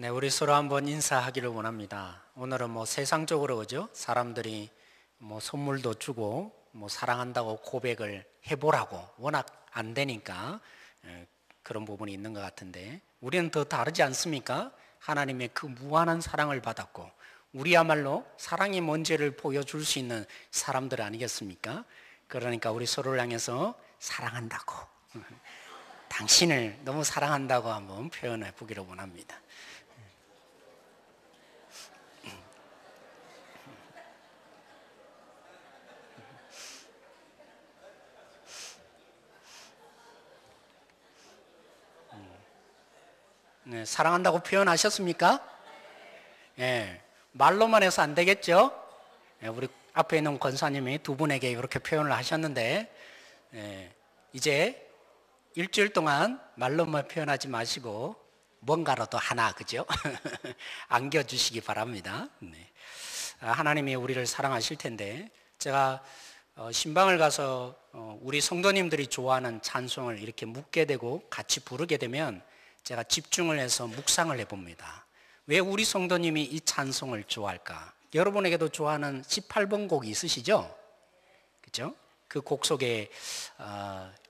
네, 우리 서로 한번 인사하기를 원합니다. 오늘은 세상적으로 그죠? 사람들이 선물도 주고 사랑한다고 고백을 해보라고 워낙 안 되니까 그런 부분이 있는 것 같은데 우리는 더 다르지 않습니까? 하나님의 그 무한한 사랑을 받았고 우리야말로 사랑의 먼지를 보여줄 수 있는 사람들 아니겠습니까? 그러니까 우리 서로를 향해서 사랑한다고 당신을 너무 사랑한다고 한번 표현해 보기를 원합니다. 네, 사랑한다고 표현하셨습니까? 예, 말로만 해서 안 되겠죠? 예, 우리 앞에 있는 권사님이 두 분에게 이렇게 표현을 하셨는데 이제 일주일 동안 말로만 표현하지 마시고 뭔가라도 하나 그죠? 안겨주시기 바랍니다. 네. 하나님이 우리를 사랑하실 텐데 제가 신방을 가서 우리 성도님들이 좋아하는 찬송을 이렇게 묻게 되고 같이 부르게 되면 제가 집중을 해서 묵상을 해봅니다. 왜 우리 성도님이 이 찬송을 좋아할까? 여러분에게도 좋아하는 18번 곡이 있으시죠? 그죠? 그 곡 속에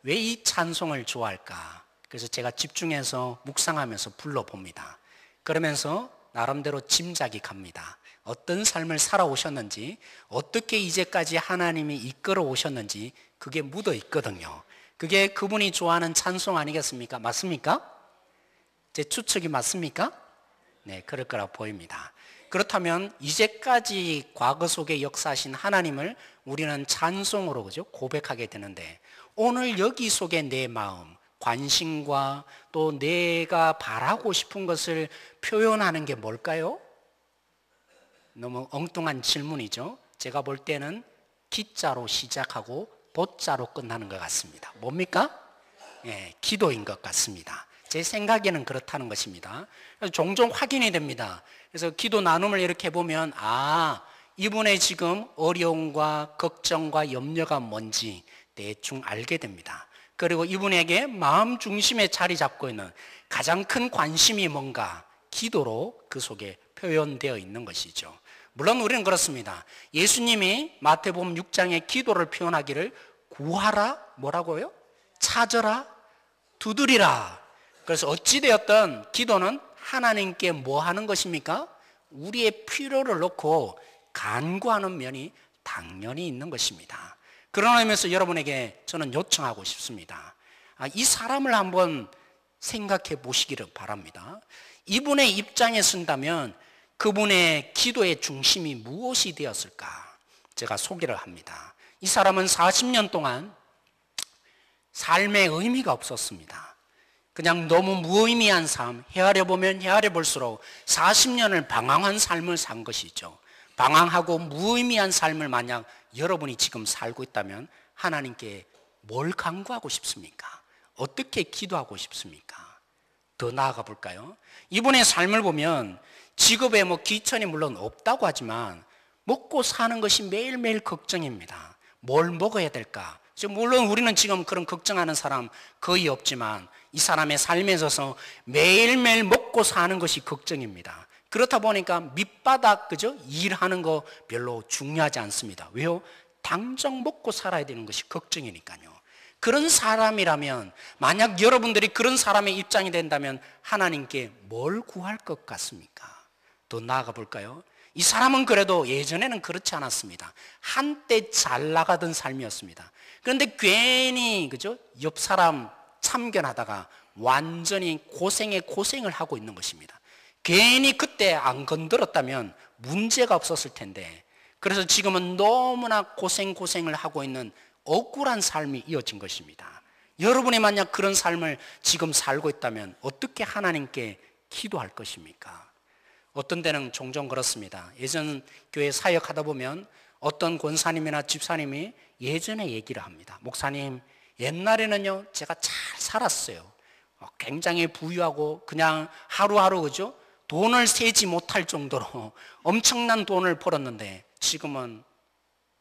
왜 이 찬송을 좋아할까? 그래서 제가 집중해서 묵상하면서 불러봅니다. 그러면서 나름대로 짐작이 갑니다. 어떤 삶을 살아오셨는지, 어떻게 이제까지 하나님이 이끌어 오셨는지 그게 묻어 있거든요. 그게 그분이 좋아하는 찬송 아니겠습니까? 맞습니까? 제 추측이 맞습니까? 네, 그럴 거라고 보입니다. 그렇다면 이제까지 과거 속에 역사하신 하나님을 우리는 찬송으로 그죠? 고백하게 되는데 오늘 여기 속에 내 마음, 관심과 또 내가 바라고 싶은 것을 표현하는 게 뭘까요? 너무 엉뚱한 질문이죠. 제가 볼 때는 기자로 시작하고 도자로 끝나는 것 같습니다. 뭡니까? 네, 기도인 것 같습니다. 제 생각에는 그렇다는 것입니다. 그래서 종종 확인이 됩니다. 그래서 기도 나눔을 이렇게 보면 이분의 지금 어려움과 걱정과 염려가 뭔지 대충 알게 됩니다. 그리고 이분에게 마음 중심에 자리 잡고 있는 가장 큰 관심이 뭔가 기도로 그 속에 표현되어 있는 것이죠. 물론 우리는 그렇습니다. 예수님이 마태복음 6장의 기도를 표현하기를 구하라 뭐라고요? 찾으라 두드리라. 그래서 어찌되었든 기도는 하나님께 뭐 하는 것입니까? 우리의 필요를 놓고 간구하는 면이 당연히 있는 것입니다. 그런 의미에서 여러분에게 저는 요청하고 싶습니다. 이 사람을 한번 생각해 보시기를 바랍니다. 이분의 입장에 쓴다면 그분의 기도의 중심이 무엇이 되었을까? 제가 소개를 합니다. 이 사람은 40년 동안 삶의 의미가 없었습니다. 그냥 너무 무의미한 삶, 헤아려 보면 헤아려 볼수록 40년을 방황한 삶을 산 것이죠. 방황하고 무의미한 삶을 만약 여러분이 지금 살고 있다면 하나님께 뭘 간구하고 싶습니까? 어떻게 기도하고 싶습니까? 더 나아가 볼까요? 이분의 삶을 보면 직업에 기천이 물론 없다고 하지만 먹고 사는 것이 매일매일 걱정입니다. 뭘 먹어야 될까? 물론 우리는 지금 그런 걱정하는 사람 거의 없지만 이 사람의 삶에 있어서 매일매일 먹고 사는 것이 걱정입니다. 그렇다 보니까 밑바닥 그죠? 일하는 거 별로 중요하지 않습니다. 왜요? 당장 먹고 살아야 되는 것이 걱정이니까요. 그런 사람이라면 만약 여러분들이 그런 사람의 입장이 된다면 하나님께 뭘 구할 것 같습니까? 더 나아가 볼까요? 이 사람은 그래도 예전에는 그렇지 않았습니다. 한때 잘 나가던 삶이었습니다. 그런데 괜히 그죠? 옆 사람 참견하다가 완전히 고생을 하고 있는 것입니다. 괜히 그때 안 건드렸다면 문제가 없었을 텐데 그래서 지금은 너무나 고생을 하고 있는 억울한 삶이 이어진 것입니다. 여러분이 만약 그런 삶을 지금 살고 있다면 어떻게 하나님께 기도할 것입니까? 어떤 때는 종종 그렇습니다. 예전 교회 사역하다 보면 어떤 권사님이나 집사님이 예전에 얘기를 합니다. 목사님, 옛날에는요 제가 잘 살았어요. 굉장히 부유하고 그냥 하루하루 그죠? 돈을 세지 못할 정도로 엄청난 돈을 벌었는데 지금은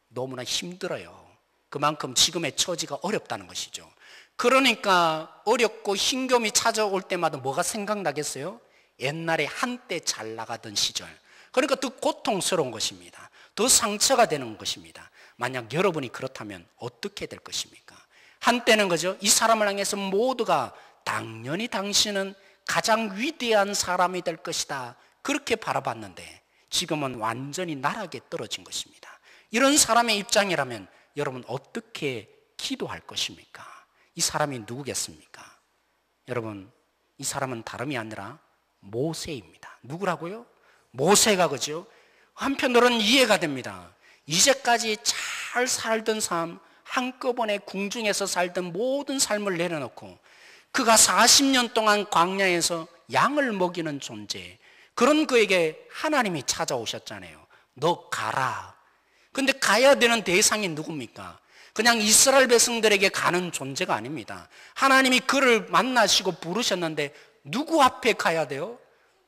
너무나 힘들어요. 그만큼 지금의 처지가 어렵다는 것이죠. 그러니까 어렵고 힘겨움이 찾아올 때마다 뭐가 생각나겠어요? 옛날에 한때 잘 나가던 시절, 그러니까 더 고통스러운 것입니다. 더 상처가 되는 것입니다. 만약 여러분이 그렇다면 어떻게 될 것입니까? 한때는 그죠? 이 사람을 향해서 모두가 당연히 당신은 가장 위대한 사람이 될 것이다, 그렇게 바라봤는데 지금은 완전히 나락에 떨어진 것입니다. 이런 사람의 입장이라면 여러분 어떻게 기도할 것입니까? 이 사람이 누구겠습니까? 여러분, 이 사람은 다름이 아니라 모세입니다. 누구라고요? 모세가, 그죠? 한편으로는 이해가 됩니다. 이제까지 잘 살던 삶, 한꺼번에 궁중에서 살던 모든 삶을 내려놓고 그가 40년 동안 광야에서 양을 먹이는 존재, 그런 그에게 하나님이 찾아오셨잖아요. 너 가라. 근데 가야 되는 대상이 누굽니까? 그냥 이스라엘 백성들에게 가는 존재가 아닙니다. 하나님이 그를 만나시고 부르셨는데 누구 앞에 가야 돼요?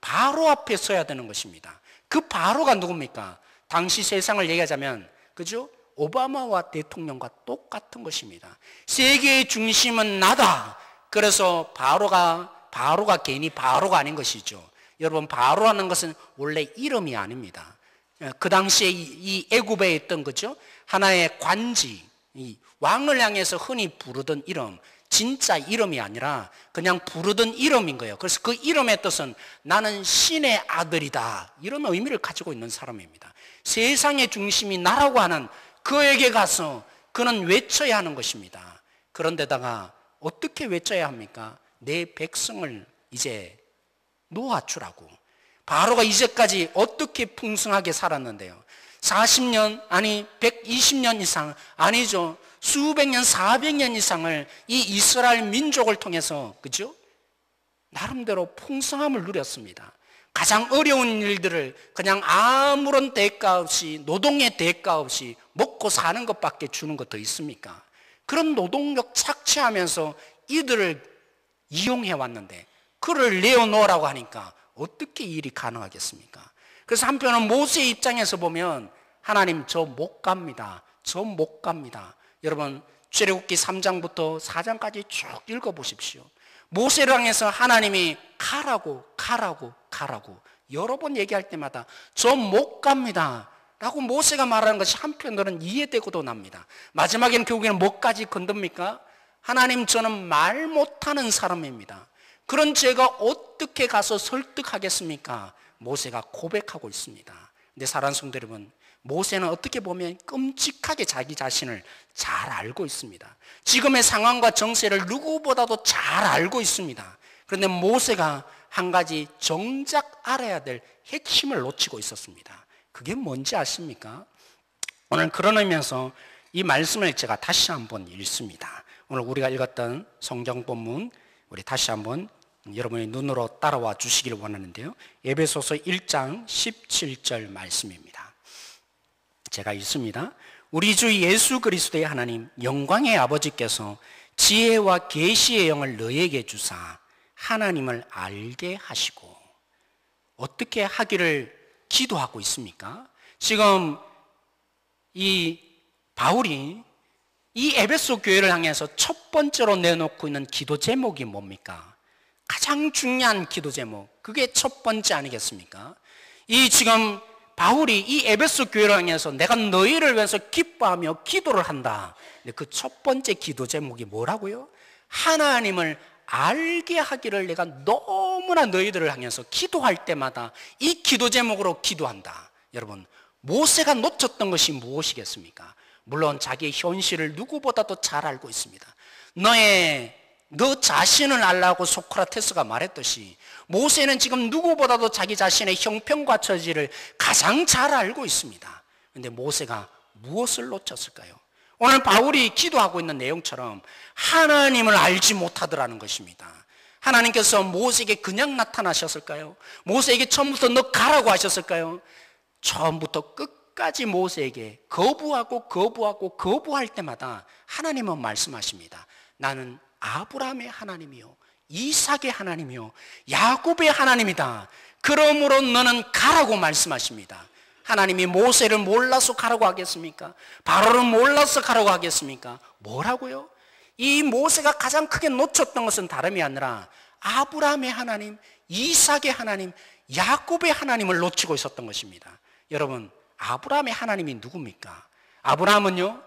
바로 앞에 서야 되는 것입니다. 그 바로가 누굽니까? 당시 세상을 얘기하자면, 그죠? 오바마와 대통령과 똑같은 것입니다. 세계의 중심은 나다. 그래서 바로가 괜히 바로가 아닌 것이죠. 여러분, 바로라는 것은 원래 이름이 아닙니다. 그 당시에 이 애굽에 있던, 그죠? 하나의 관지, 이 왕을 향해서 흔히 부르던 이름, 진짜 이름이 아니라 그냥 부르던 이름인 거예요. 그래서 그 이름의 뜻은 나는 신의 아들이다, 이런 의미를 가지고 있는 사람입니다. 세상의 중심이 나라고 하는 그에게 가서 그는 외쳐야 하는 것입니다. 그런데다가 어떻게 외쳐야 합니까? 내 백성을 이제 놓아주라고. 바로가 이제까지 어떻게 풍성하게 살았는데요. 40년, 아니 120년 이상, 아니죠, 수백 년, 400년 이상을 이 이스라엘 민족을 통해서, 그죠? 나름대로 풍성함을 누렸습니다. 가장 어려운 일들을 그냥 아무런 대가 없이, 노동의 대가 없이 먹고 사는 것밖에 주는 것 더 있습니까? 그런 노동력 착취하면서 이들을 이용해 왔는데 그를 내어놓으라고 하니까 어떻게 일이 가능하겠습니까? 그래서 한편은 모세의 입장에서 보면 하나님, 저 못 갑니다. 저 못 갑니다. 여러분, 출애굽기 3장부터 4장까지 쭉 읽어보십시오. 모세를 향해서 하나님이 가라고 여러 번 얘기할 때마다 저 못 갑니다 라고 모세가 말하는 것이 한편으로는 이해되고도 납니다. 마지막에는 결국에는 뭐까지 건듭니까? 하나님, 저는 말 못하는 사람입니다. 그런 제가 어떻게 가서 설득하겠습니까? 모세가 고백하고 있습니다. 근데 사랑하는 성도 여러분, 모세는 어떻게 보면 끔찍하게 자기 자신을 잘 알고 있습니다. 지금의 상황과 정세를 누구보다도 잘 알고 있습니다. 그런데 모세가 한 가지 정작 알아야 될 핵심을 놓치고 있었습니다. 그게 뭔지 아십니까? 오늘 그런 의미에서 이 말씀을 제가 다시 한번 읽습니다. 오늘 우리가 읽었던 성경 본문 우리 다시 한번 여러분의 눈으로 따라와 주시기를 원하는데요. 에베소서 1장 17절 말씀입니다. 제가 읽습니다. 우리 주 예수 그리스도의 하나님 영광의 아버지께서 지혜와 계시의 영을 너에게 주사 하나님을 알게 하시고, 어떻게 하기를 기도하고 있습니까? 지금 이 바울이 이 에베소 교회를 향해서 첫 번째로 내놓고 있는 기도 제목이 뭡니까? 가장 중요한 기도 제목, 그게 첫 번째 아니겠습니까? 이 지금 바울이 이 에베소 교회를 향해서 내가 너희를 위해서 기뻐하며 기도를 한다. 근데 그 첫 번째 기도 제목이 뭐라고요? 하나님을 알게 하기를 내가 너무나 너희들을 향해서 기도할 때마다 이 기도 제목으로 기도한다. 여러분, 모세가 놓쳤던 것이 무엇이겠습니까? 물론 자기의 현실을 누구보다도 잘 알고 있습니다. 너 자신을 알라고 소크라테스가 말했듯이 모세는 지금 누구보다도 자기 자신의 형편과 처지를 가장 잘 알고 있습니다. 그런데 모세가 무엇을 놓쳤을까요? 오늘 바울이 기도하고 있는 내용처럼 하나님을 알지 못하더라는 것입니다. 하나님께서 모세에게 그냥 나타나셨을까요? 모세에게 처음부터 너 가라고 하셨을까요? 처음부터 끝까지 모세에게 거부할 때마다 하나님은 말씀하십니다. 나는 아브라함의 하나님이요, 이삭의 하나님이요, 야곱의 하나님이다. 그러므로 너는 가라고 말씀하십니다. 하나님이 모세를 몰라서 가라고 하겠습니까? 바로를 몰라서 가라고 하겠습니까? 뭐라고요? 이 모세가 가장 크게 놓쳤던 것은 다름이 아니라 아브라함의 하나님, 이삭의 하나님, 야곱의 하나님을 놓치고 있었던 것입니다. 여러분, 아브라함의 하나님이 누굽니까? 아브라함은요,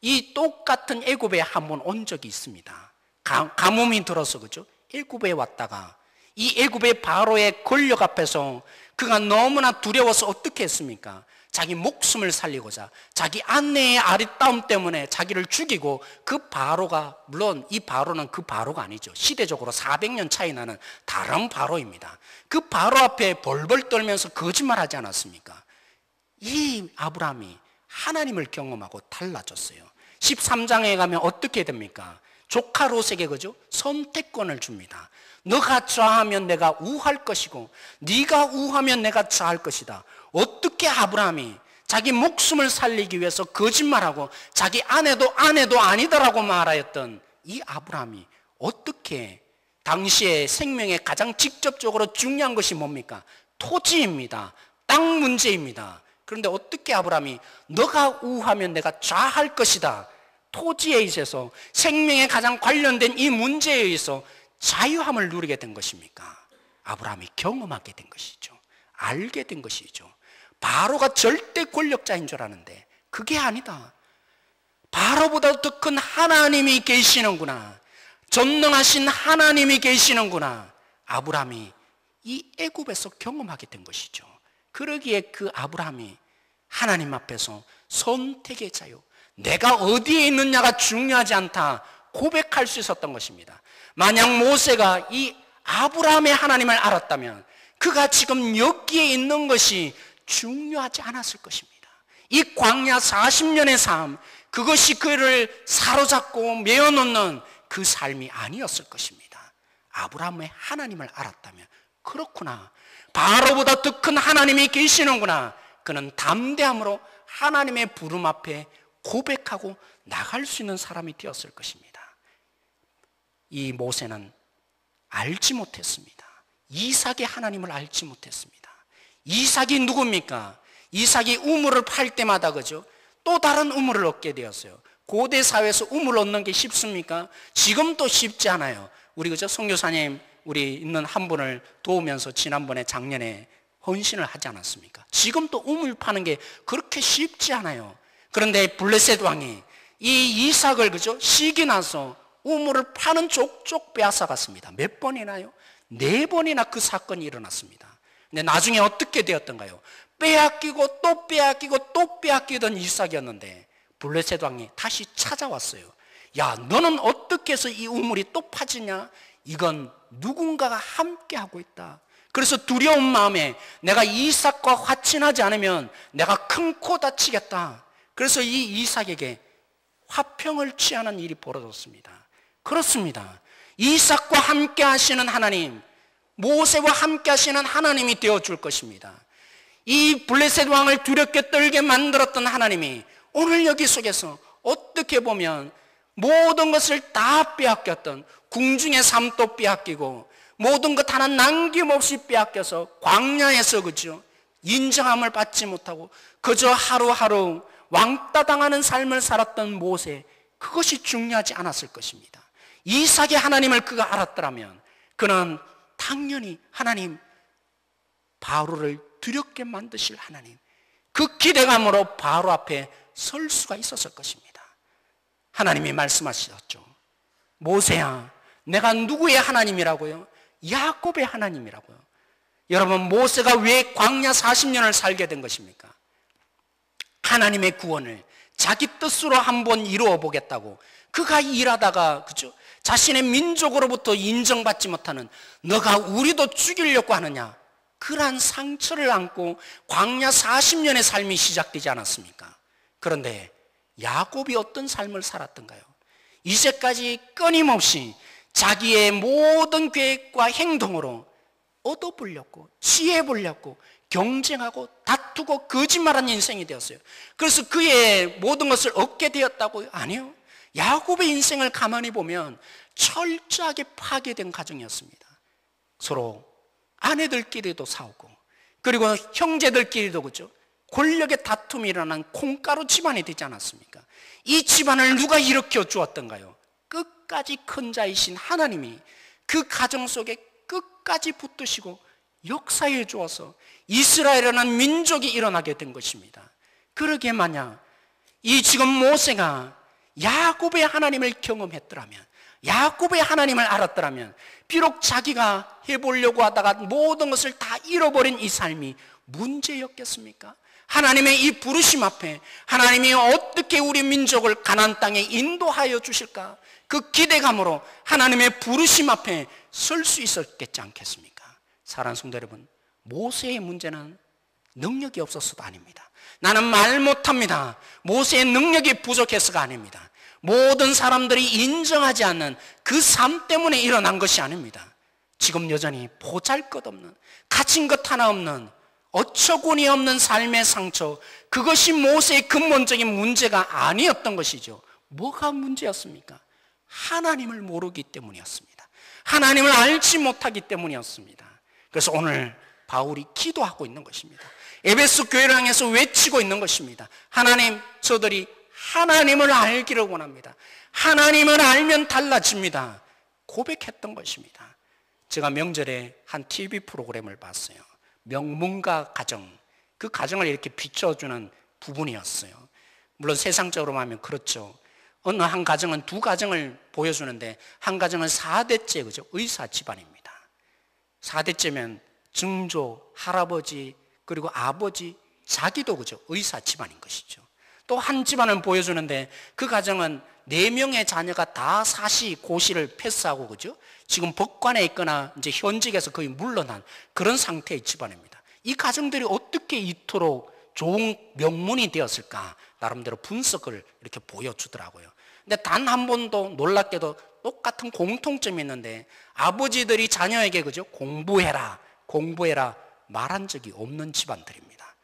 이 똑같은 애굽에 한번 온 적이 있습니다. 가뭄이 들어서, 그죠? 애굽에 왔다가 이 애굽의 바로의 권력 앞에서 그가 너무나 두려워서 어떻게 했습니까? 자기 목숨을 살리고자 자기 아내의 아리따움 때문에 자기를 죽이고, 그 바로가, 물론 이 바로는 그 바로가 아니죠. 시대적으로 400년 차이 나는 다른 바로입니다. 그 바로 앞에 벌벌 떨면서 거짓말하지 않았습니까? 이 아브라함이 하나님을 경험하고 달라졌어요. 13장에 가면 어떻게 됩니까? 조카 롯에게, 그죠? 선택권을 줍니다. 너가 좌하면 내가 우할 것이고 네가 우하면 내가 좌할 것이다. 어떻게 아브라함이 자기 목숨을 살리기 위해서 거짓말하고 자기 아내도 아니다라고 말하였던 이 아브라함이 어떻게, 당시에 생명에 가장 직접적으로 중요한 것이 뭡니까? 토지입니다. 땅 문제입니다. 그런데 어떻게 아브라함이 너가 우하면 내가 좌할 것이다, 토지에 있어서 생명에 가장 관련된 이 문제에 의해서 자유함을 누리게 된 것입니까? 아브라함이 경험하게 된 것이죠. 알게 된 것이죠. 바로가 절대 권력자인 줄 아는데 그게 아니다. 바로보다 더 큰 하나님이 계시는구나, 전능하신 하나님이 계시는구나, 아브라함이 이 애굽에서 경험하게 된 것이죠. 그러기에 그 아브라함이 하나님 앞에서 선택의 자유, 내가 어디에 있느냐가 중요하지 않다 고백할 수 있었던 것입니다. 만약 모세가 이 아브라함의 하나님을 알았다면 그가 지금 여기에 있는 것이 중요하지 않았을 것입니다. 이 광야 40년의 삶, 그것이 그를 사로잡고 메어놓는 그 삶이 아니었을 것입니다. 아브라함의 하나님을 알았다면, 그렇구나, 바로보다 더 큰 하나님이 계시는구나, 그는 담대함으로 하나님의 부름 앞에 고백하고 나갈 수 있는 사람이 되었을 것입니다. 이 모세는 알지 못했습니다. 이삭의 하나님을 알지 못했습니다. 이삭이 누굽니까? 이삭이 우물을 팔 때마다, 그죠? 또 다른 우물을 얻게 되었어요. 고대 사회에서 우물 얻는 게 쉽습니까? 지금도 쉽지 않아요. 우리, 그죠? 선교사님, 우리 있는 한 분을 도우면서 지난번에 작년에 헌신을 하지 않았습니까? 지금도 우물 파는 게 그렇게 쉽지 않아요. 그런데 블레셋 왕이 이 이삭을, 그죠? 시기 나서 우물을 파는 족족 빼앗아갔습니다. 몇 번이나요? 4번이나 그 사건이 일어났습니다. 근데 나중에 어떻게 되었던가요? 빼앗기고 또 빼앗기고 또 빼앗기던 이삭이었는데 블레셋 왕이 다시 찾아왔어요. 야, 너는 어떻게 해서 이 우물이 또 파지냐? 이건 누군가가 함께 하고 있다. 그래서 두려운 마음에 내가 이삭과 화친하지 않으면 내가 큰 코 다치겠다. 그래서 이 이삭에게 화평을 취하는 일이 벌어졌습니다. 그렇습니다. 이삭과 함께 하시는 하나님, 모세와 함께 하시는 하나님이 되어줄 것입니다. 이 블레셋 왕을 두렵게 떨게 만들었던 하나님이 오늘 여기 속에서 어떻게 보면 모든 것을 다 빼앗겼던, 궁중의 삶도 빼앗기고 모든 것 하나 남김없이 빼앗겨서 광야에서, 그죠? 인정함을 받지 못하고 그저 하루하루 왕따 당하는 삶을 살았던 모세, 그것이 중요하지 않았을 것입니다. 이삭의 하나님을 그가 알았더라면 그는 당연히 하나님, 바로를 두렵게 만드실 하나님, 그 기대감으로 바로 앞에 설 수가 있었을 것입니다. 하나님이 말씀하셨죠. 모세야, 내가 누구의 하나님이라고요? 야곱의 하나님이라고요. 여러분, 모세가 왜 광야 40년을 살게 된 것입니까? 하나님의 구원을 자기 뜻으로 한번 이루어 보겠다고 그가 일하다가, 그죠? 자신의 민족으로부터 인정받지 못하는, 너가 우리도 죽이려고 하느냐, 그러한 상처를 안고 광야 40년의 삶이 시작되지 않았습니까? 그런데 야곱이 어떤 삶을 살았던가요? 이제까지 끊임없이 자기의 모든 계획과 행동으로 얻어보려고, 취해보려고 경쟁하고 다투고 거짓말한 인생이 되었어요. 그래서 그의 모든 것을 얻게 되었다고요? 아니요. 야곱의 인생을 가만히 보면 철저하게 파괴된 가정이었습니다. 서로 아내들끼리도 싸우고, 그리고 형제들끼리도, 그죠? 권력의 다툼이 일어난 콩가루 집안이 되지 않았습니까? 이 집안을 누가 일으켜 주었던가요? 끝까지 큰 자이신 하나님이 그 가정 속에 끝까지 붙드시고 역사해 주어서 이스라엘이라는 민족이 일어나게 된 것입니다. 그러기에 만약 이 지금 모세가 야곱의 하나님을 경험했더라면, 야곱의 하나님을 알았더라면, 비록 자기가 해보려고 하다가 모든 것을 다 잃어버린 이 삶이 문제였겠습니까? 하나님의 이 부르심 앞에 하나님이 어떻게 우리 민족을 가나안 땅에 인도하여 주실까? 그 기대감으로 하나님의 부르심 앞에 설 수 있었겠지 않겠습니까? 사랑하는 성도 여러분, 모세의 문제는 능력이 없어서도 아닙니다. 나는 말 못합니다. 모세의 능력이 부족해서가 아닙니다. 모든 사람들이 인정하지 않는 그 삶 때문에 일어난 것이 아닙니다. 지금 여전히 보잘것없는, 가진 것 하나 없는, 어처구니 없는 삶의 상처, 그것이 모세의 근본적인 문제가 아니었던 것이죠. 뭐가 문제였습니까? 하나님을 모르기 때문이었습니다. 하나님을 알지 못하기 때문이었습니다. 그래서 오늘 바울이 기도하고 있는 것입니다. 에베소 교회를 향해서 외치고 있는 것입니다. 하나님, 저들이 하나님을 알기를 원합니다. 하나님을 알면 달라집니다. 고백했던 것입니다. 제가 명절에 한 TV 프로그램을 봤어요. 명문가 가정, 그 가정을 이렇게 비춰주는 부분이었어요. 물론 세상적으로 하면 그렇죠. 어느 한 가정은 두 가정을 보여주는데 한 가정은 4대째 그죠? 의사 집안입니다. 4대째면 증조, 할아버지, 그리고 아버지, 자기도 그죠? 의사 집안인 것이죠. 또 한 집안을 보여주는데 그 가정은 4명의 자녀가 다 사시, 고시를 패스하고 그죠? 지금 법관에 있거나 이제 현직에서 거의 물러난 그런 상태의 집안입니다. 이 가정들이 어떻게 이토록 좋은 명문이 되었을까? 나름대로 분석을 이렇게 보여주더라고요. 근데 단 한 번도 놀랍게도 똑같은 공통점이 있는데 아버지들이 자녀에게 그죠? 공부해라, 공부해라 말한 적이 없는 집안들입니다.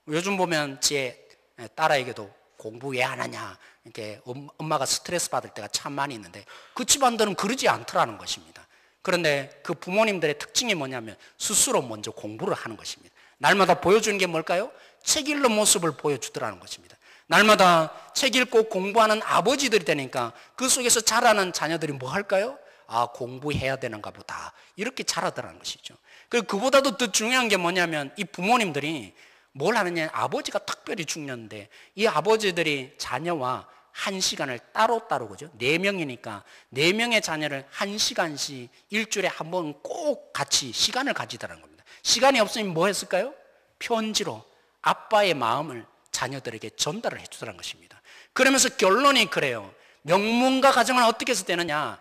요즘 보면 제 딸아에게도 공부 왜 안 하냐 이렇게 엄마가 스트레스 받을 때가 참 많이 있는데 그 집안들은 그러지 않더라는 것입니다. 그런데 그 부모님들의 특징이 뭐냐면 스스로 먼저 공부를 하는 것입니다. 날마다 보여주는 게 뭘까요? 책 읽는 모습을 보여주더라는 것입니다. 날마다 책 읽고 공부하는 아버지들이 되니까 그 속에서 자라는 자녀들이 뭐 할까요? 아, 공부해야 되는가 보다 이렇게 자라더라는 것이죠. 그리고 그보다도 더 중요한 게 뭐냐면 이 부모님들이 뭘 하느냐, 아버지가 특별히 중요한데 이 아버지들이 자녀와 1시간을 따로따로 그죠? 4명이니까 4명의 자녀를 1시간씩 일주일에 한 번 꼭 같이 시간을 가지더라는 겁니다. 시간이 없으면 뭐 했을까요? 편지로 아빠의 마음을 자녀들에게 전달을 해주더라는 것입니다. 그러면서 결론이 그래요. 명문가 가정은 어떻게 해서 되느냐?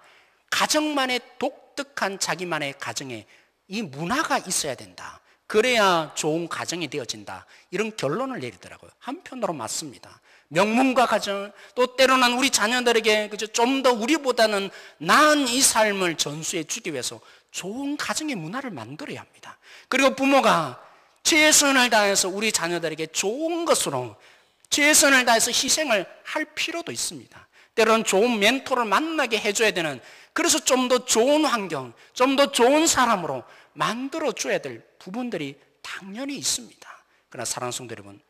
가정만의 독특한 자기만의 가정에 이 문화가 있어야 된다. 그래야 좋은 가정이 되어진다. 이런 결론을 내리더라고요. 한편으로 맞습니다. 명문가 가정, 또 때로는 우리 자녀들에게 좀 더 우리보다는 나은 이 삶을 전수해 주기 위해서 좋은 가정의 문화를 만들어야 합니다. 그리고 부모가 최선을 다해서 우리 자녀들에게 좋은 것으로 최선을 다해서 희생을 할 필요도 있습니다. 때로는 좋은 멘토를 만나게 해줘야 되는, 그래서 좀 더 좋은 환경, 좀 더 좋은 사람으로 만들어줘야 될 부분들이 당연히 있습니다. 그러나 사랑하는 성도 여러분,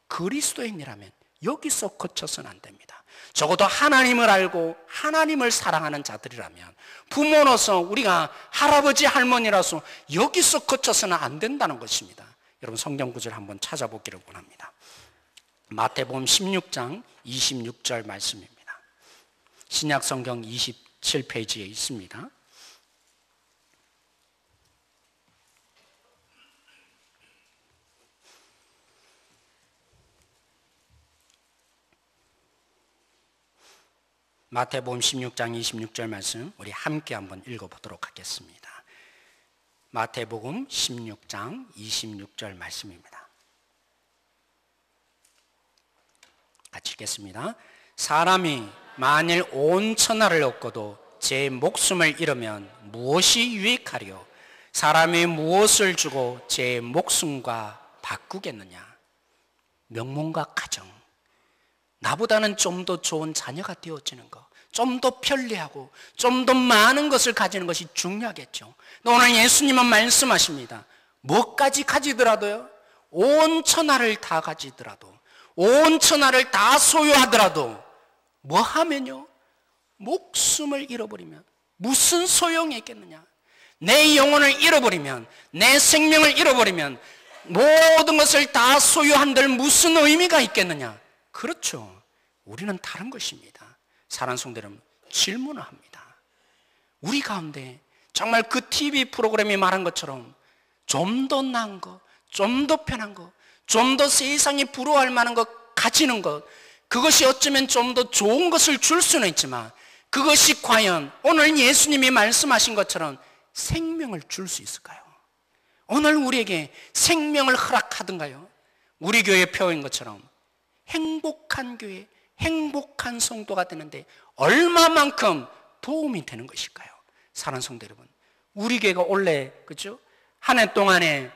그리스도인이라면 여기서 거쳐서는 안 됩니다. 적어도 하나님을 알고 하나님을 사랑하는 자들이라면, 부모로서 우리가 할아버지 할머니라서 여기서 거쳐서는 안 된다는 것입니다. 여러분 성경 구절 한번 찾아보기를 원합니다. 마태복음 16장 26절 말씀입니다. 신약 성경 27페이지에 있습니다. 마태복음 16장 26절 말씀 우리 함께 한번 읽어보도록 하겠습니다. 마태복음 16장 26절 말씀입니다. 같이 읽겠습니다. 사람이 만일 온 천하를 얻고도 제 목숨을 잃으면 무엇이 유익하리요? 사람이 무엇을 주고 제 목숨과 바꾸겠느냐? 명문과 가정, 나보다는 좀 더 좋은 자녀가 되어지는 것, 좀 더 편리하고 좀 더 많은 것을 가지는 것이 중요하겠죠. 오늘 예수님은 말씀하십니다. 뭐까지 가지더라도요, 온 천하를 다 가지더라도, 온 천하를 다 소유하더라도 뭐 하면요? 목숨을 잃어버리면 무슨 소용이 있겠느냐? 내 영혼을 잃어버리면, 내 생명을 잃어버리면 모든 것을 다 소유한들 무슨 의미가 있겠느냐? 그렇죠. 우리는 다른 것입니다. 사랑하는 성도 여러분, 질문을 합니다. 우리 가운데 정말 그 TV 프로그램이 말한 것처럼 좀 더 나은 것, 좀 더 편한 것, 좀 더 세상이 부러워할 만한 것 가지는 것, 그것이 어쩌면 좀 더 좋은 것을 줄 수는 있지만 그것이 과연 오늘 예수님이 말씀하신 것처럼 생명을 줄 수 있을까요? 오늘 우리에게 생명을 허락하던가요? 우리 교회 표현인 것처럼 행복한 교회, 행복한 성도가 되는데 얼마만큼 도움이 되는 것일까요? 사랑하는 성도 여러분, 우리 교회가 원래 그죠? 한 해 동안에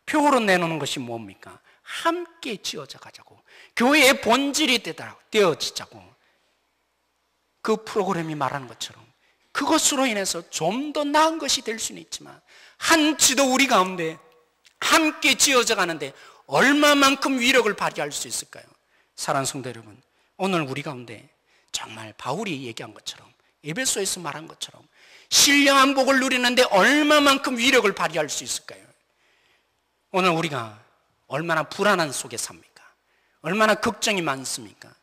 표로 내놓는 것이 뭡니까? 함께 지어져 가자고, 교회의 본질이 되어지자고. 그 프로그램이 말하는 것처럼 그것으로 인해서 좀 더 나은 것이 될 수는 있지만 한 지도 우리 가운데 함께 지어져 가는데 얼마만큼 위력을 발휘할 수 있을까요? 사랑하는 성도 여러분, 오늘 우리 가운데 정말 바울이 얘기한 것처럼, 에베소에서 말한 것처럼 신령한 복을 누리는데 얼마만큼 위력을 발휘할 수 있을까요? 오늘 우리가 얼마나 불안한 속에 삽니까? 얼마나 걱정이 많습니까?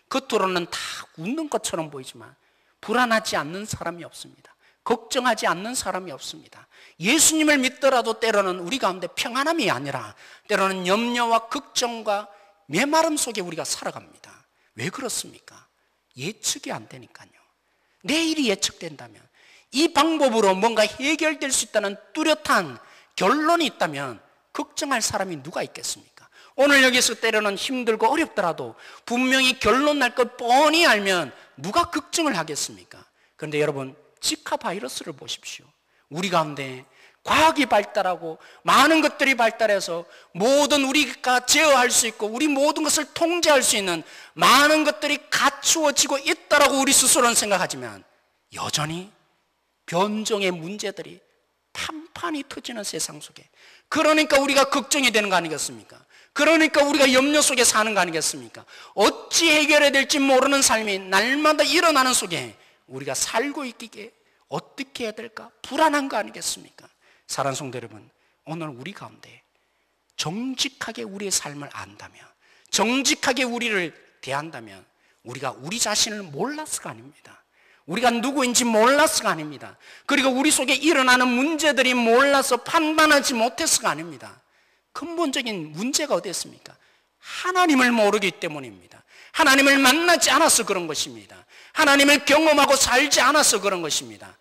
겉으로는 다 웃는 것처럼 보이지만 불안하지 않는 사람이 없습니다. 걱정하지 않는 사람이 없습니다. 예수님을 믿더라도 때로는 우리 가운데 평안함이 아니라 때로는 염려와 걱정과 메마름 속에 우리가 살아갑니다. 왜 그렇습니까? 예측이 안 되니까요. 내일이 예측된다면, 이 방법으로 뭔가 해결될 수 있다는 뚜렷한 결론이 있다면 걱정할 사람이 누가 있겠습니까? 오늘 여기서 때로는 힘들고 어렵더라도 분명히 결론 날 것 뻔히 알면 누가 걱정을 하겠습니까? 그런데 여러분, 지카 바이러스를 보십시오. 우리 가운데 과학이 발달하고 많은 것들이 발달해서 모든 우리가 제어할 수 있고 우리 모든 것을 통제할 수 있는 많은 것들이 갖추어지고 있다라고 우리 스스로는 생각하지만 여전히 변종의 문제들이 판판이 터지는 세상 속에, 그러니까 우리가 걱정이 되는 거 아니겠습니까? 그러니까 우리가 염려 속에 사는 거 아니겠습니까? 어찌 해결해야 될지 모르는 삶이 날마다 일어나는 속에 우리가 살고 있기에 어떻게 해야 될까? 불안한 거 아니겠습니까? 사랑하는 성도 여러분, 오늘 우리 가운데 정직하게 우리의 삶을 안다면, 정직하게 우리를 대한다면 우리가 우리 자신을 몰라서가 아닙니다. 우리가 누구인지 몰라서가 아닙니다. 그리고 우리 속에 일어나는 문제들이 몰라서 판단하지 못해서가 아닙니다. 근본적인 문제가 어디 있습니까? 하나님을 모르기 때문입니다. 하나님을 만나지 않아서 그런 것입니다. 하나님을 경험하고 살지 않아서 그런 것입니다.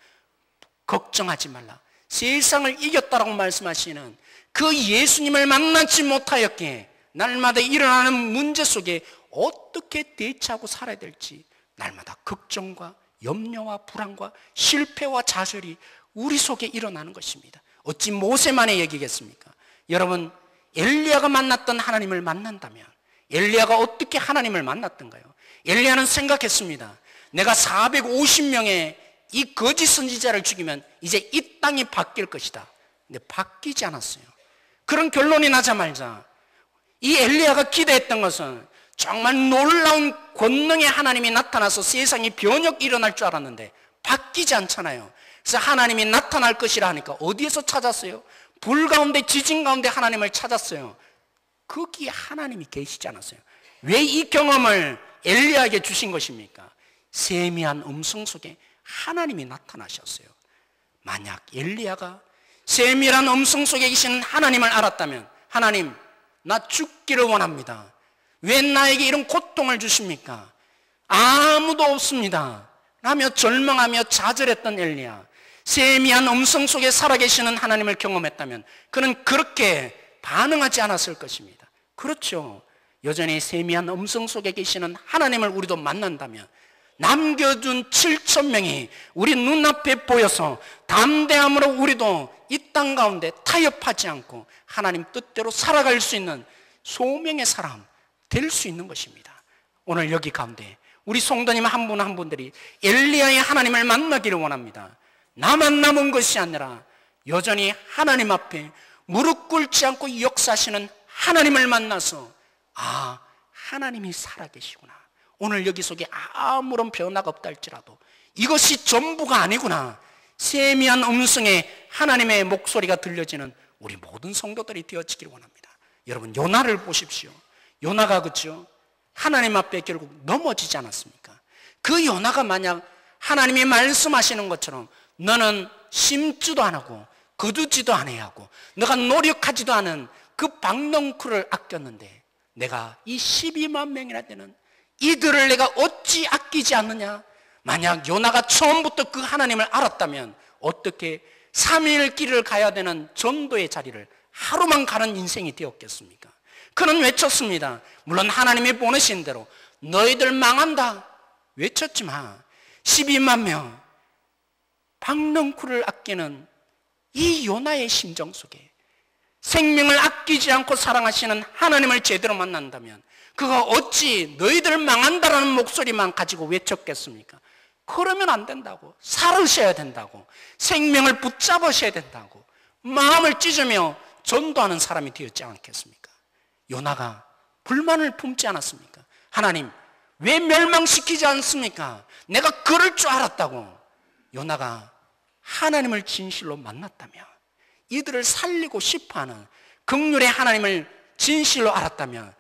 걱정하지 말라. 세상을 이겼다라고 말씀하시는 그 예수님을 만나지 못하였기에 날마다 일어나는 문제 속에 어떻게 대처하고 살아야 될지 날마다 걱정과 염려와 불안과 실패와 좌절이 우리 속에 일어나는 것입니다. 어찌 모세만의 얘기겠습니까? 여러분, 엘리야가 만났던 하나님을 만난다면 엘리야가 어떻게 하나님을 만났던가요? 엘리야는 생각했습니다. 내가 450명의 이 거짓 선지자를 죽이면 이제 이 땅이 바뀔 것이다. 근데 바뀌지 않았어요. 그런 결론이 나자마자 이 엘리야가 기대했던 것은 정말 놀라운 권능의 하나님이 나타나서 세상이 변혁이 일어날 줄 알았는데 바뀌지 않잖아요. 그래서 하나님이 나타날 것이라 하니까 어디에서 찾았어요? 불 가운데, 지진 가운데 하나님을 찾았어요. 거기에 하나님이 계시지 않았어요. 왜 이 경험을 엘리야에게 주신 것입니까? 세미한 음성 속에 하나님이 나타나셨어요. 만약 엘리야가 세밀한 음성 속에 계신 하나님을 알았다면, 하나님, 나 죽기를 원합니다. 왜 나에게 이런 고통을 주십니까? 아무도 없습니다 라며 절망하며 좌절했던 엘리야, 세미한 음성 속에 살아계시는 하나님을 경험했다면 그는 그렇게 반응하지 않았을 것입니다. 그렇죠. 여전히 세미한 음성 속에 계시는 하나님을 우리도 만난다면 남겨준 7,000명이 우리 눈앞에 보여서 담대함으로 우리도 이 땅 가운데 타협하지 않고 하나님 뜻대로 살아갈 수 있는 소명의 사람 될 수 있는 것입니다. 오늘 여기 가운데 우리 성도님 한 분 한 분들이 엘리야의 하나님을 만나기를 원합니다. 나만 남은 것이 아니라 여전히 하나님 앞에 무릎 꿇지 않고 역사하시는 하나님을 만나서 아, 하나님이 살아계시구나. 오늘 여기 속에 아무런 변화가 없다 할지라도 이것이 전부가 아니구나. 세미한 음성에 하나님의 목소리가 들려지는 우리 모든 성도들이 되어지기를 원합니다. 여러분, 요나를 보십시오. 요나가 그죠? 하나님 앞에 결국 넘어지지 않았습니까? 그 요나가 만약 하나님이 말씀하시는 것처럼 너는 심지도 안 하고 거두지도 않아야 하고 너가 노력하지도 않은 그 박넝쿨을 아꼈는데 내가 이 12만 명이나 되는 이들을 내가 어찌 아끼지 않느냐? 만약 요나가 처음부터 그 하나님을 알았다면 어떻게 3일 길을 가야 되는 전도의 자리를 하루만 가는 인생이 되었겠습니까? 그는 외쳤습니다. 물론 하나님이 보내신 대로 너희들 망한다 외쳤지만 12만 명 박넝쿨을 아끼는 이 요나의 심정 속에 생명을 아끼지 않고 사랑하시는 하나님을 제대로 만난다면 그가 어찌 너희들 망한다라는 목소리만 가지고 외쳤겠습니까? 그러면 안 된다고, 살으셔야 된다고, 생명을 붙잡으셔야 된다고 마음을 찢으며 전도하는 사람이 되었지 않겠습니까? 요나가 불만을 품지 않았습니까? 하나님 왜 멸망시키지 않습니까? 내가 그럴 줄 알았다고. 요나가 하나님을 진실로 만났다면, 이들을 살리고 싶어하는 긍휼의 하나님을 진실로 알았다면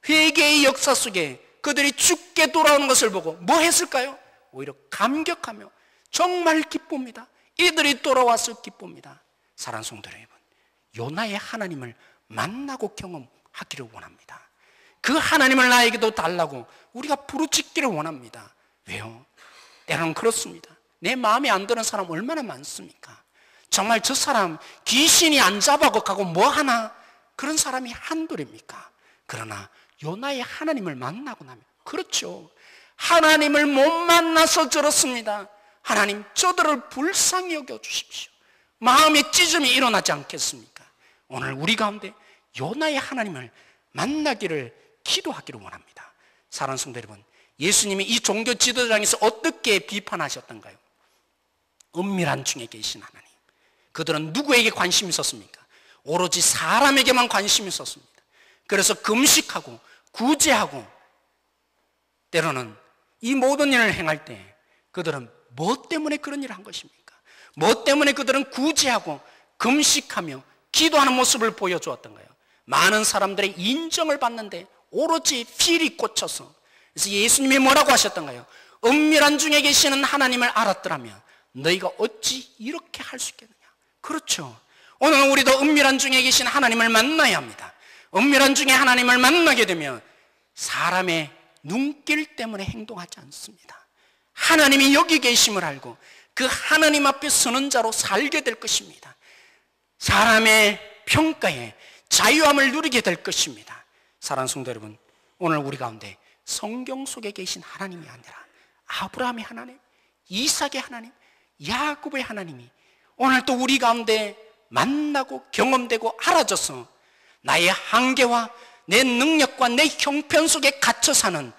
회개의 역사 속에 그들이 죽게 돌아오는 것을 보고 뭐 했을까요? 오히려 감격하며 정말 기쁩니다. 이들이 돌아와서 기쁩니다. 사랑하는 성도 여러분, 요나의 하나님을 만나고 경험하기를 원합니다. 그 하나님을 나에게도 달라고 우리가 부르짖기를 원합니다. 왜요? 때로는 그렇습니다. 내 마음에 안 드는 사람 얼마나 많습니까? 정말 저 사람 귀신이 안 잡아가고 뭐 하나? 그런 사람이 한둘입니까? 그러나 요나의 하나님을 만나고 나면, 그렇죠, 하나님을 못 만나서 저렇습니다. 하나님 저들을 불쌍히 여겨주십시오. 마음의 찢음이 일어나지 않겠습니까? 오늘 우리 가운데 요나의 하나님을 만나기를 기도하기를 원합니다. 사랑하는 성도 여러분, 예수님이 이 종교 지도자에서 어떻게 비판하셨던가요? 은밀한 중에 계신 하나님. 그들은 누구에게 관심이 있었습니까? 오로지 사람에게만 관심이 있었습니다. 그래서 금식하고 구제하고 때로는 이 모든 일을 행할 때 그들은 뭐 때문에 그런 일을 한 것입니까? 뭐 때문에 그들은 구제하고 금식하며 기도하는 모습을 보여주었던가요? 많은 사람들의 인정을 받는데 오로지 필이 꽂혀서, 그래서 예수님이 뭐라고 하셨던가요? 은밀한 중에 계시는 하나님을 알았더라면 너희가 어찌 이렇게 할 수 있겠느냐? 그렇죠. 오늘 우리도 은밀한 중에 계신 하나님을 만나야 합니다. 은밀한 중에 하나님을 만나게 되면 사람의 눈길 때문에 행동하지 않습니다. 하나님이 여기 계심을 알고 그 하나님 앞에 서는 자로 살게 될 것입니다. 사람의 평가에 자유함을 누리게 될 것입니다. 사랑하는 성도 여러분, 오늘 우리 가운데 성경 속에 계신 하나님이 아니라 아브라함의 하나님, 이삭의 하나님, 야곱의 하나님이 오늘 또 우리 가운데 만나고 경험되고 알아져서 나의 한계와 내 능력과 내 형편 속에 갇혀 사는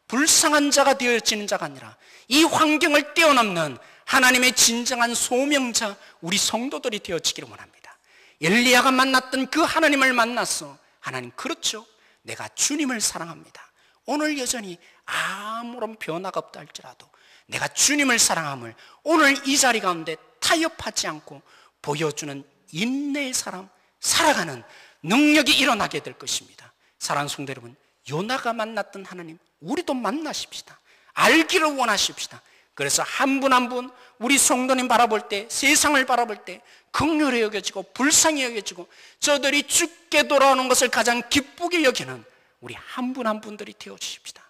불쌍한 자가 되어지는 자가 아니라 이 환경을 뛰어넘는 하나님의 진정한 소명자, 우리 성도들이 되어지기를 원합니다. 엘리야가 만났던 그 하나님을 만났어. 하나님, 그렇죠, 내가 주님을 사랑합니다. 오늘 여전히 아무런 변화가 없다 할지라도 내가 주님을 사랑함을 오늘 이 자리 가운데 타협하지 않고 보여주는 인내의 사람, 살아가는 능력이 일어나게 될 것입니다. 사랑하는 성도 여러분, 요나가 만났던 하나님 우리도 만나십시다. 알기를 원하십시다. 그래서 한 분 한 분 우리 성도님 바라볼 때, 세상을 바라볼 때 긍휼히 여겨지고 불쌍히 여겨지고 저들이 죽게 돌아오는 것을 가장 기쁘게 여기는 우리 한 분 한 분들이 되어주십시다.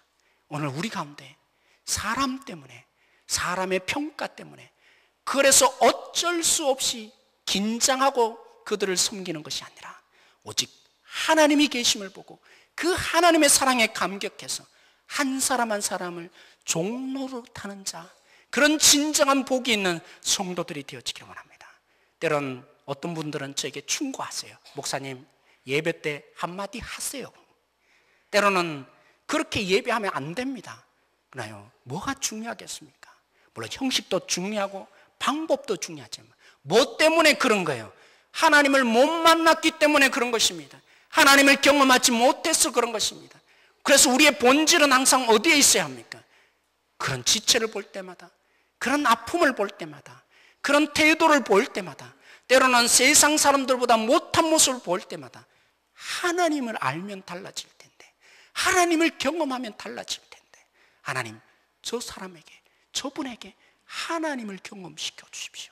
오늘 우리 가운데 사람 때문에, 사람의 평가 때문에, 그래서 어쩔 수 없이 긴장하고 그들을 섬기는 것이 아니라 오직 하나님이 계심을 보고 그 하나님의 사랑에 감격해서 한 사람 한 사람을 종로로 타는 자, 그런 진정한 복이 있는 성도들이 되어지기를 원합니다. 때론 어떤 분들은 저에게 충고하세요. 목사님, 예배 때 한마디 하세요. 때로는 그렇게 예배하면 안 됩니다. 그러나요, 뭐가 중요하겠습니까? 물론 형식도 중요하고 방법도 중요하지만 뭐 때문에 그런 거예요? 하나님을 못 만났기 때문에 그런 것입니다. 하나님을 경험하지 못해서 그런 것입니다. 그래서 우리의 본질은 항상 어디에 있어야 합니까? 그런 지체를 볼 때마다, 그런 아픔을 볼 때마다, 그런 태도를 볼 때마다, 때로는 세상 사람들보다 못한 모습을 볼 때마다 하나님을 알면 달라질 텐데, 하나님을 경험하면 달라질 텐데, 하나님 저 사람에게, 저분에게 하나님을 경험시켜 주십시오.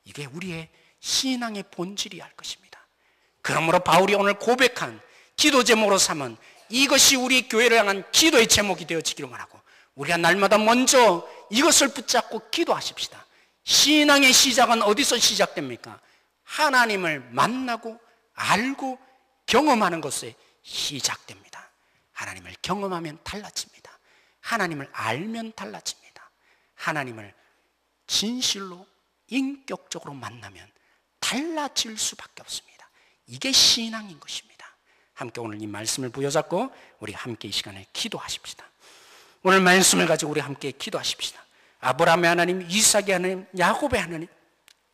이게 우리의 신앙의 본질이 할 것입니다. 그러므로 바울이 오늘 고백한 기도 제목으로 삼은 이것이 우리 교회를 향한 기도의 제목이 되어지기를 원하고, 우리가 날마다 먼저 이것을 붙잡고 기도하십시다. 신앙의 시작은 어디서 시작됩니까? 하나님을 만나고 알고 경험하는 것에 시작됩니다. 하나님을 경험하면 달라집니다. 하나님을 알면 달라집니다. 하나님을 진실로 인격적으로 만나면 달라질 수밖에 없습니다. 이게 신앙인 것입니다. 함께 오늘 이 말씀을 부여잡고 우리 함께 이 시간에 기도하십시다. 오늘 말씀을 가지고 우리 함께 기도하십시다. 아브라함의 하나님, 이삭의 하나님, 야곱의 하나님,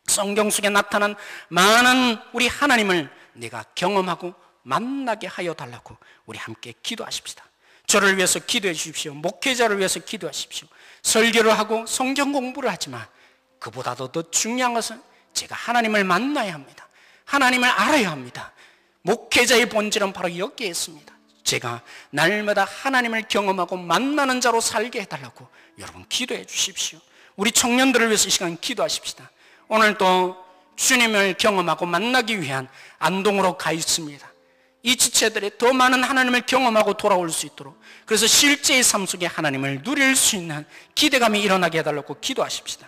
성경 속에 나타난 많은 우리 하나님을 내가 경험하고 만나게 하여 달라고 우리 함께 기도하십시다. 저를 위해서 기도해 주십시오. 목회자를 위해서 기도하십시오. 설교를 하고 성경 공부를 하지만 그보다도 더 중요한 것은 제가 하나님을 만나야 합니다. 하나님을 알아야 합니다. 목회자의 본질은 바로 여기에 있습니다. 제가 날마다 하나님을 경험하고 만나는 자로 살게 해달라고 여러분 기도해 주십시오. 우리 청년들을 위해서 이 시간 기도하십시다. 오늘도 주님을 경험하고 만나기 위한 안동으로 가 있습니다. 이 지체들이 더 많은 하나님을 경험하고 돌아올 수 있도록, 그래서 실제의 삶 속에 하나님을 누릴 수 있는 기대감이 일어나게 해달라고 기도하십시다.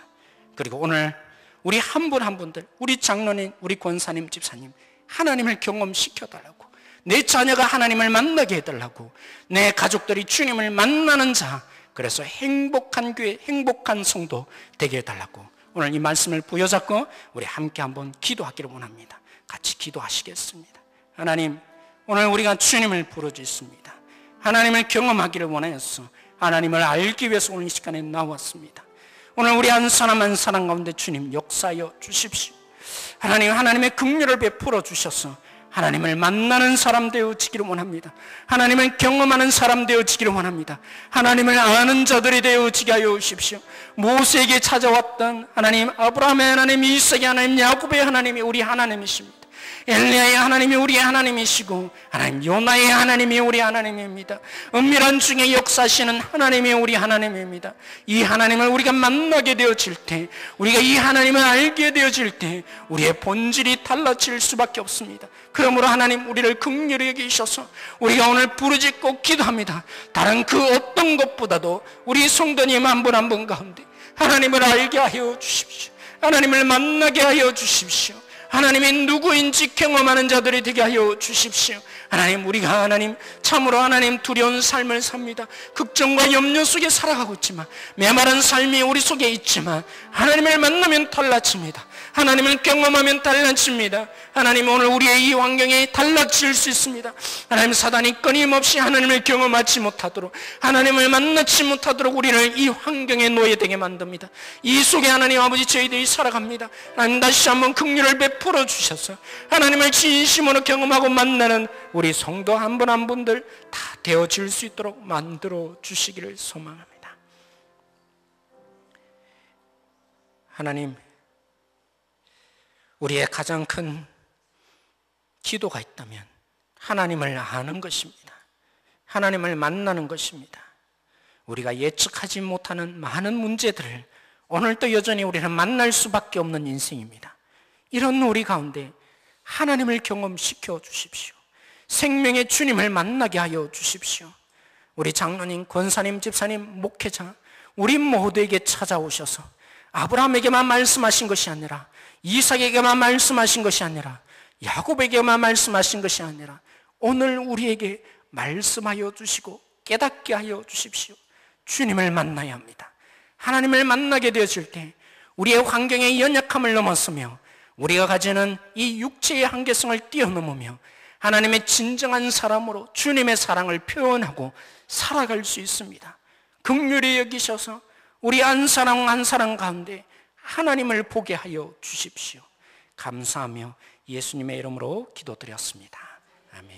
그리고 오늘 우리 한 분 한 분들, 우리 장로님, 우리 권사님, 집사님, 하나님을 경험시켜달라고, 내 자녀가 하나님을 만나게 해달라고, 내 가족들이 주님을 만나는 자, 그래서 행복한 교회, 행복한 성도 되게 해달라고 오늘 이 말씀을 부여잡고 우리 함께 한번 기도하기를 원합니다. 같이 기도하시겠습니다. 하나님, 오늘 우리가 주님을 부르짖습니다. 하나님을 경험하기를 원해서 하나님을 알기 위해서 오늘 이 시간에 나왔습니다. 오늘 우리 한 사람 한 사람 가운데 주님 역사하여 주십시오. 하나님, 하나님의 긍휼을 베풀어 주셔서 하나님을 만나는 사람 되어지기를 원합니다. 하나님을 경험하는 사람 되어지기를 원합니다. 하나님을 아는 자들이 되어지게 하여 주십시오. 모세에게 찾아왔던 하나님, 아브라함의 하나님, 이삭의 하나님, 야곱의 하나님이 우리 하나님이십니다. 엘리야의 하나님이 우리 하나님이시고, 하나님 요나의 하나님이 우리 하나님입니다. 은밀한 중에 역사하시는 하나님이 우리 하나님입니다. 이 하나님을 우리가 만나게 되어질 때, 우리가 이 하나님을 알게 되어질 때 우리의 본질이 달라질 수밖에 없습니다. 그러므로 하나님, 우리를 긍휼히 여기셔서 우리가 오늘 부르짖고 기도합니다. 다른 그 어떤 것보다도 우리 성도님 한 분 한 분 가운데 하나님을 알게 하여 주십시오. 하나님을 만나게 하여 주십시오. 하나님이 누구인지 경험하는 자들이 되게 하여 주십시오. 하나님, 우리가 하나님 참으로 하나님 두려운 삶을 삽니다. 걱정과 염려 속에 살아가고 있지만, 메마른 삶이 우리 속에 있지만 하나님을 만나면 달라집니다. 하나님을 경험하면 달라집니다. 하나님, 오늘 우리의 이 환경에 달라질 수 있습니다. 하나님, 사단이 끊임없이 하나님을 경험하지 못하도록, 하나님을 만나지 못하도록 우리를 이 환경에 놓여 되게 만듭니다. 이 속에 하나님 아버지 저희들이 살아갑니다. 하나님, 다시 한번 긍휼을 베풀어 주셔서 하나님을 진심으로 경험하고 만나는 우리 성도 한 분 한 분들 다 되어질 수 있도록 만들어 주시기를 소망합니다. 하나님, 우리의 가장 큰 기도가 있다면 하나님을 아는 것입니다. 하나님을 만나는 것입니다. 우리가 예측하지 못하는 많은 문제들을 오늘도 여전히 우리는 만날 수밖에 없는 인생입니다. 이런 우리 가운데 하나님을 경험시켜 주십시오. 생명의 주님을 만나게 하여 주십시오. 우리 장로님, 권사님, 집사님, 목회자, 우리 모두에게 찾아오셔서 아브라함에게만 말씀하신 것이 아니라, 이삭에게만 말씀하신 것이 아니라, 야곱에게만 말씀하신 것이 아니라 오늘 우리에게 말씀하여 주시고 깨닫게 하여 주십시오. 주님을 만나야 합니다. 하나님을 만나게 되어질 때 우리의 환경의 연약함을 넘어서며 우리가 가지는 이 육체의 한계성을 뛰어넘으며 하나님의 진정한 사람으로 주님의 사랑을 표현하고 살아갈 수 있습니다. 긍휼히 여기셔서 우리 한 사람 한 사람 가운데 하나님을 보게 하여 주십시오. 감사하며 예수님의 이름으로 기도드렸습니다. 아멘.